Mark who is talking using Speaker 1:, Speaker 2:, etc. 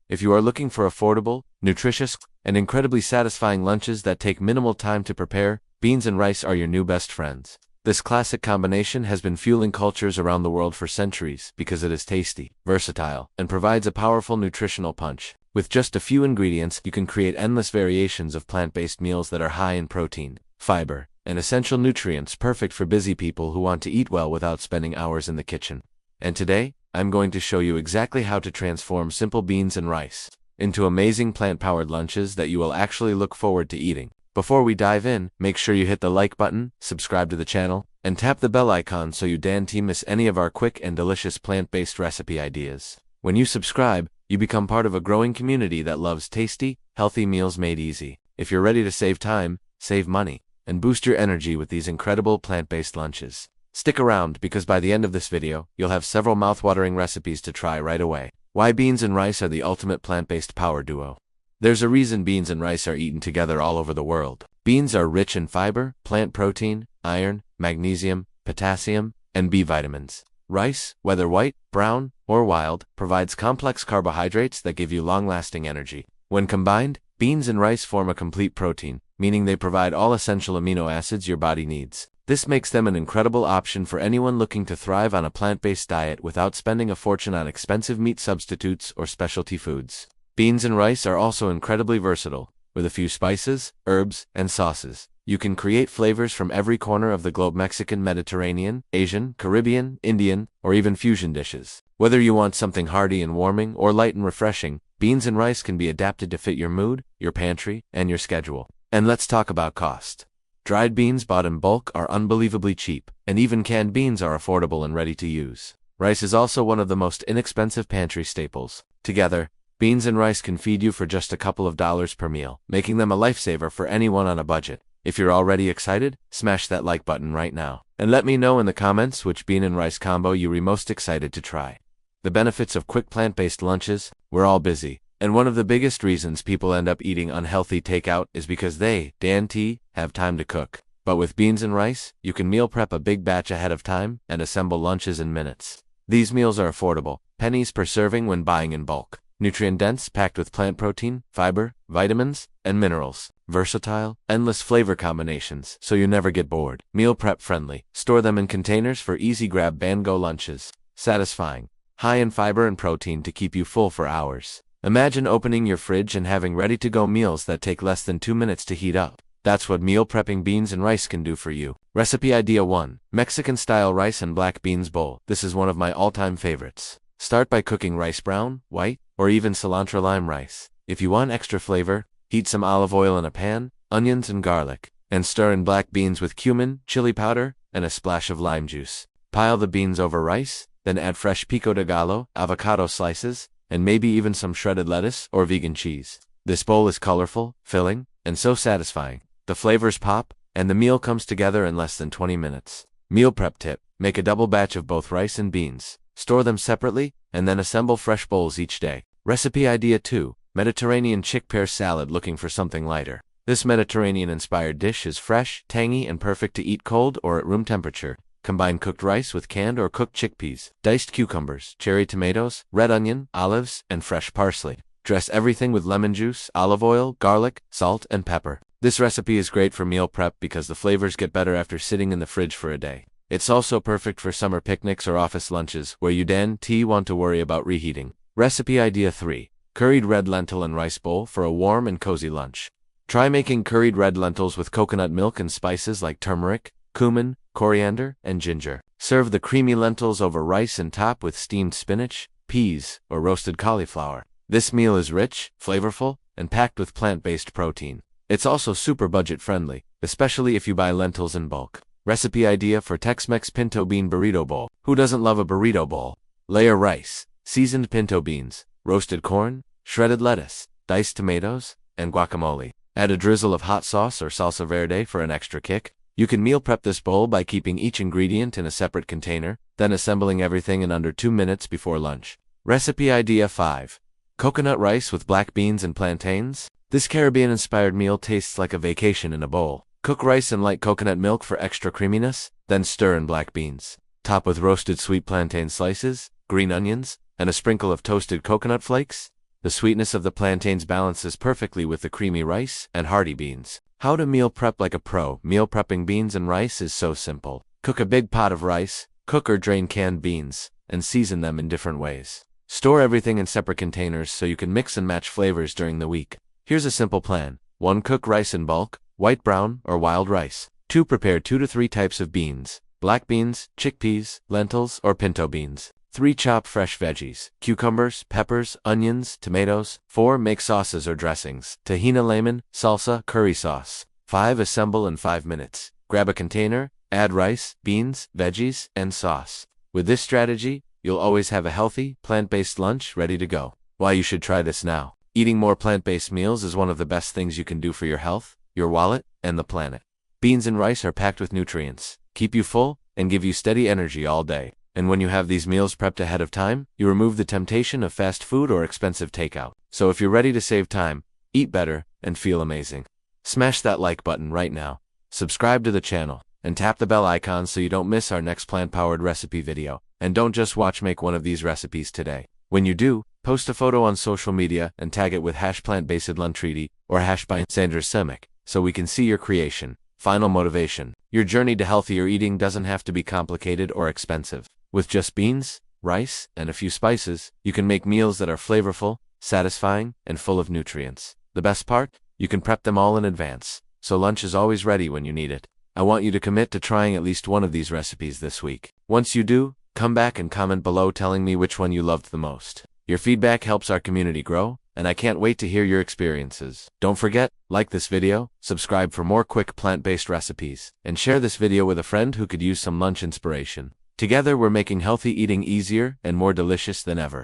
Speaker 1: If you are looking for affordable, nutritious, and incredibly satisfying lunches that take minimal time to prepare, beans and rice are your new best friends. This classic combination has been fueling cultures around the world for centuries because it is tasty, versatile, and provides a powerful nutritional punch. With just a few ingredients, you can create endless variations of plant-based meals that are high in protein, fiber, and essential nutrients, perfect for busy people who want to eat well without spending hours in the kitchen. And today, I'm going to show you exactly how to transform simple beans and rice into amazing plant-powered lunches that you will actually look forward to eating. Before we dive in, make sure you hit the like button, subscribe to the channel, and tap the bell icon so you don't miss any of our quick and delicious plant-based recipe ideas. When you subscribe, you become part of a growing community that loves tasty, healthy meals made easy. If you're ready to save time, save money, and boost your energy with these incredible plant-based lunches, stick around because by the end of this video, you'll have several mouth-watering recipes to try right away. Why beans and rice are the ultimate plant-based power duo. There's a reason beans and rice are eaten together all over the world. Beans are rich in fiber, plant protein, iron, magnesium, potassium, and B vitamins. Rice, whether white, brown, or wild, provides complex carbohydrates that give you long-lasting energy. When combined, beans and rice form a complete protein, meaning they provide all essential amino acids your body needs. This makes them an incredible option for anyone looking to thrive on a plant-based diet without spending a fortune on expensive meat substitutes or specialty foods. Beans and rice are also incredibly versatile. With a few spices, herbs, and sauces, you can create flavors from every corner of the globe: Mexican, Mediterranean, Asian, Caribbean, Indian, or even fusion dishes. Whether you want something hearty and warming or light and refreshing, beans and rice can be adapted to fit your mood, your pantry, and your schedule. And let's talk about cost. Dried beans bought in bulk are unbelievably cheap, and even canned beans are affordable and ready to use. Rice is also one of the most inexpensive pantry staples. Together, beans and rice can feed you for just a couple of dollars per meal, making them a lifesaver for anyone on a budget. If you're already excited, smash that like button right now. And let me know in the comments which bean and rice combo you're most excited to try. The benefits of quick plant-based lunches: we're all busy, and one of the biggest reasons people end up eating unhealthy takeout is because they don't have time to cook. But with beans and rice, you can meal prep a big batch ahead of time and assemble lunches in minutes. These meals are affordable, pennies per serving when buying in bulk. Nutrient-dense, packed with plant protein, fiber, vitamins, and minerals. Versatile, endless flavor combinations, so you never get bored. Meal prep friendly. Store them in containers for easy grab and go lunches. Satisfying. High in fiber and protein to keep you full for hours. Imagine opening your fridge and having ready-to-go meals that take less than 2 minutes to heat up. That's what meal prepping beans and rice can do for you. Recipe idea 1. Mexican-style rice and black beans bowl. This is one of my all-time favorites. Start by cooking rice brown, white, or even cilantro lime rice. If you want extra flavor, heat some olive oil in a pan, onions and garlic, and stir in black beans with cumin, chili powder, and a splash of lime juice. Pile the beans over rice, then add fresh pico de gallo, avocado slices, and maybe even some shredded lettuce or vegan cheese. This bowl is colorful, filling, and so satisfying. The flavors pop, and the meal comes together in less than 20 minutes. Meal prep tip: make a double batch of both rice and beans. Store them separately, and then assemble fresh bowls each day. Recipe idea 2. Mediterranean chickpea salad. Looking for something lighter? This Mediterranean-inspired dish is fresh, tangy, and perfect to eat cold or at room temperature. Combine cooked rice with canned or cooked chickpeas, diced cucumbers, cherry tomatoes, red onion, olives, and fresh parsley. Dress everything with lemon juice, olive oil, garlic, salt, and pepper. This recipe is great for meal prep because the flavors get better after sitting in the fridge for a day. It's also perfect for summer picnics or office lunches where you don't want to worry about reheating. Recipe idea 3. Curried red lentil and rice bowl for a warm and cozy lunch. Try making curried red lentils with coconut milk and spices like turmeric, cumin, coriander, and ginger. Serve the creamy lentils over rice and top with steamed spinach, peas, or roasted cauliflower. This meal is rich, flavorful, and packed with plant-based protein. It's also super budget-friendly, especially if you buy lentils in bulk. Recipe idea for Tex-Mex pinto bean burrito bowl. Who doesn't love a burrito bowl? Layer rice, seasoned pinto beans, roasted corn, shredded lettuce, diced tomatoes, and guacamole. Add a drizzle of hot sauce or salsa verde for an extra kick. You can meal prep this bowl by keeping each ingredient in a separate container, then assembling everything in under 2 minutes before lunch. Recipe idea 5. Coconut rice with black beans and plantains. This Caribbean-inspired meal tastes like a vacation in a bowl. Cook rice in light coconut milk for extra creaminess, then stir in black beans. Top with roasted sweet plantain slices, green onions, and a sprinkle of toasted coconut flakes. The sweetness of the plantains balances perfectly with the creamy rice and hearty beans. How to meal prep like a pro. Meal prepping beans and rice is so simple. Cook a big pot of rice, cook or drain canned beans, and season them in different ways. Store everything in separate containers so you can mix and match flavors during the week. Here's a simple plan. 1. Cook rice in bulk, white, brown, or wild rice. 2. Prepare 2 to 3 types of beans, black beans, chickpeas, lentils, or pinto beans. 3. Chop fresh veggies, cucumbers, peppers, onions, tomatoes. 4. Make sauces or dressings, tahini, lemon, salsa, curry sauce. 5. Assemble in 5 minutes. Grab a container, add rice, beans, veggies, and sauce. With this strategy, you'll always have a healthy, plant-based lunch ready to go. Why you should try this now. Eating more plant-based meals is one of the best things you can do for your health, your wallet, and the planet. Beans and rice are packed with nutrients, keep you full, and give you steady energy all day. And when you have these meals prepped ahead of time, you remove the temptation of fast food or expensive takeout. So if you're ready to save time, eat better, and feel amazing, smash that like button right now, subscribe to the channel, and tap the bell icon so you don't miss our next plant-powered recipe video. And don't just watch make one of these recipes today. When you do, post a photo on social media and tag it with #PlantBasedLunchReady or #SandraSemic so we can see your creation. Final motivation. Your journey to healthier eating doesn't have to be complicated or expensive. With just beans, rice, and a few spices, you can make meals that are flavorful, satisfying, and full of nutrients. The best part? You can prep them all in advance, so lunch is always ready when you need it. I want you to commit to trying at least one of these recipes this week. Once you do, come back and comment below telling me which one you loved the most. Your feedback helps our community grow, and I can't wait to hear your experiences. Don't forget, like this video, subscribe for more quick plant-based recipes, and share this video with a friend who could use some lunch inspiration. Together we're making healthy eating easier and more delicious than ever.